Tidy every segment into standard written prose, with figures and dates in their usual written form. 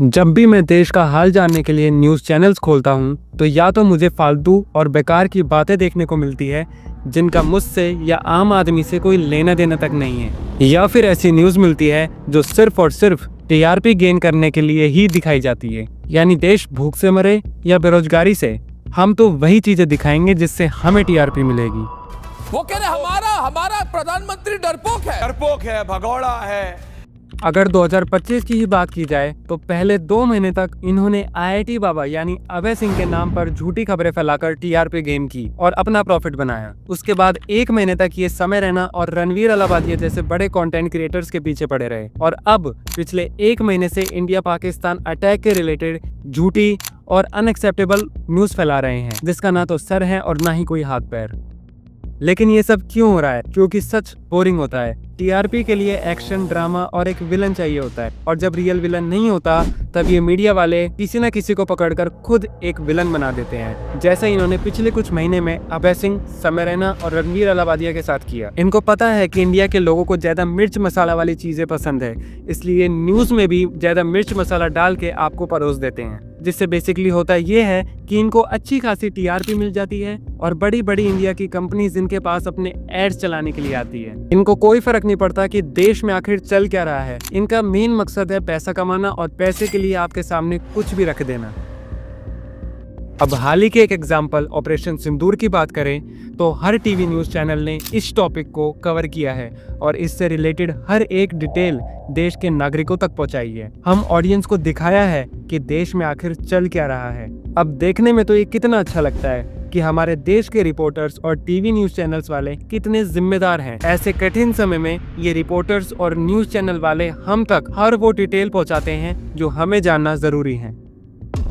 जब भी मैं देश का हाल जानने के लिए न्यूज़ चैनल्स खोलता हूँ तो या तो मुझे फालतू और बेकार की बातें देखने को मिलती है जिनका मुझसे या आम आदमी से कोई लेना देना तक नहीं है, या फिर ऐसी न्यूज़ मिलती है जो सिर्फ और सिर्फ टीआरपी गेन करने के लिए ही दिखाई जाती है। यानी देश भूख से मरे या बेरोजगारी से, हम तो वही चीजें दिखाएंगे जिससे हमें टीआरपी मिलेगी। वो कह रहे हमारा प्रधानमंत्री डरपोक है, भगोड़ा है। अगर 2025 की ही बात की जाए तो पहले 2 महीने तक इन्होंने आईआईटी बाबा यानी अभय सिंह के नाम पर झूठी खबरें फैलाकर टीआरपी गेन की और अपना प्रॉफिट बनाया। उसके बाद 1 महीने तक ये समय रैना और रणवीर अलाहाबादिया जैसे बड़े कंटेंट क्रिएटर्स के पीछे पड़े रहे, और अब पिछले 1 महीने से इंडिया पाकिस्तान अटैक के रिलेटेड झूठी और अनएक्सेप्टेबल न्यूज फैला रहे हैं जिसका ना तो सर है और ना ही कोई हाथ पैर। लेकिन ये सब क्यों हो रहा है? क्योंकि सच बोरिंग होता है। टीआरपी के लिए एक्शन, ड्रामा और एक विलन चाहिए होता है, और जब रियल विलन नहीं होता तब ये मीडिया वाले किसी न किसी को पकड़कर खुद एक विलन बना देते हैं, जैसा इन्होंने पिछले कुछ महीने में अभय सिंह, समय रैना और रणवीर अलाहाबादिया के साथ किया। इनको पता है कि इंडिया के लोगों को ज्यादा मिर्च मसाला वाली चीजें पसंद है, इसलिए न्यूज में भी ज्यादा मिर्च मसाला डाल के आपको परोस देते हैं, जिससे बेसिकली होता ये है कि इनको अच्छी खासी टीआरपी मिल जाती है और बड़ी बड़ी इंडिया की कंपनीज इनके पास अपने एड्स चलाने के लिए आती है। इनको कोई फर्क नहीं पड़ता कि देश में आखिर चल क्या रहा है, इनका मेन मकसद है पैसा कमाना और पैसे के लिए आपके सामने कुछ भी रख देना। अब हाल ही के एक एग्जाम्पल ऑपरेशन सिंदूर की बात करें तो हर टीवी न्यूज चैनल ने इस टॉपिक को कवर किया है और इससे रिलेटेड हर एक डिटेल देश के नागरिकों तक पहुंचाई है। हम ऑडियंस को दिखाया है कि देश में आखिर चल क्या रहा है। अब देखने में तो ये कितना अच्छा लगता है कि हमारे देश के रिपोर्टर्स और टीवी न्यूज चैनल्स वाले कितने जिम्मेदार हैं। ऐसे कठिन समय में ये रिपोर्टर्स और न्यूज चैनल वाले हम तक हर वो डिटेल पहुंचाते हैं जो हमें जानना जरूरी है।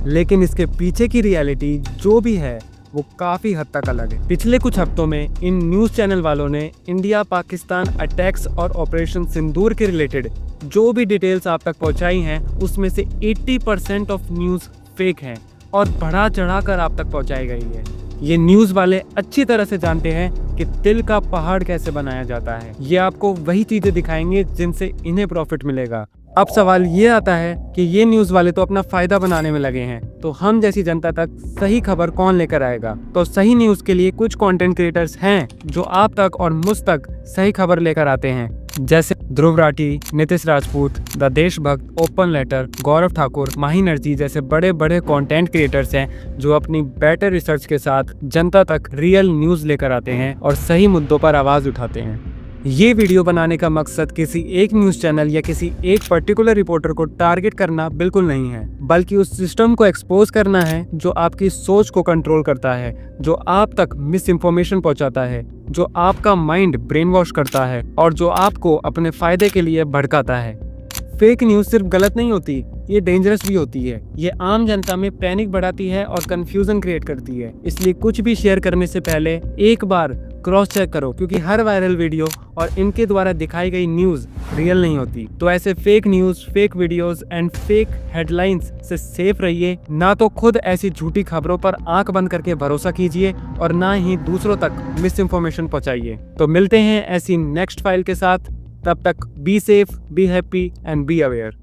लेकिन इसके पीछे की रियलिटी जो भी है वो काफी हद तक अलग है। पिछले कुछ हफ्तों में इन न्यूज चैनल वालों ने इंडिया पाकिस्तान अटैक्स और ऑपरेशन सिंदूर के रिलेटेड जो भी डिटेल्स आप तक पहुंचाई हैं उसमें से 80% ऑफ न्यूज फेक हैं और बढ़ा चढ़ा कर आप तक पहुंचाई गई है। ये न्यूज वाले अच्छी तरह से जानते हैं कि तिल का पहाड़ कैसे बनाया जाता है। ये आपको वही चीजें दिखाएंगे जिनसे इन्हें प्रॉफिट मिलेगा। अब सवाल ये आता है कि ये न्यूज वाले तो अपना फायदा बनाने में लगे हैं, तो हम जैसी जनता तक सही खबर कौन लेकर आएगा? तो सही न्यूज के लिए कुछ कंटेंट क्रिएटर्स हैं जो आप तक और मुझ तक सही खबर लेकर आते हैं, जैसे ध्रुव राठी, नीतीश राजपूत, द देशभक्त, ओपन लेटर, गौरव ठाकुर, माही नरजी जैसे बड़े बड़े कंटेंट क्रिएटर्स हैं जो अपनी बेटर रिसर्च के साथ जनता तक रियल न्यूज लेकर आते हैं और सही मुद्दों पर आवाज उठाते हैं। ये वीडियो बनाने का मकसद किसी एक न्यूज चैनल या किसी एक पर्टिकुलर रिपोर्टर को टारगेट करना बिल्कुल नहीं है, बल्कि उस सिस्टम को एक्सपोज करना है जो आपकी सोच को कंट्रोल करता है, जो आप तक मिस इन्फॉर्मेशन पहुंचाता है, जो आपका माइंड ब्रेन वॉश करता है और जो आपको अपने फायदे के लिए भड़काता है। फेक न्यूज सिर्फ गलत नहीं होती, ये डेंजरस भी होती है। ये आम जनता में पैनिक बढ़ाती है और कंफ्यूजन क्रिएट करती है। इसलिए कुछ भी शेयर करने से पहले एक बार क्रॉस चेक करो, क्योंकि हर वायरल वीडियो और इनके द्वारा दिखाई गई न्यूज रियल नहीं होती। तो ऐसे fake news, fake videos and fake headlines से सेफ रहिए। ना तो खुद ऐसी झूठी खबरों पर आंख बंद करके भरोसा कीजिए और ना ही दूसरों तक मिस इन्फॉर्मेशन पहुंचाइए। तो मिलते हैं ऐसी नेक्स्ट फाइल के साथ। तब तक be safe, be happy and be aware.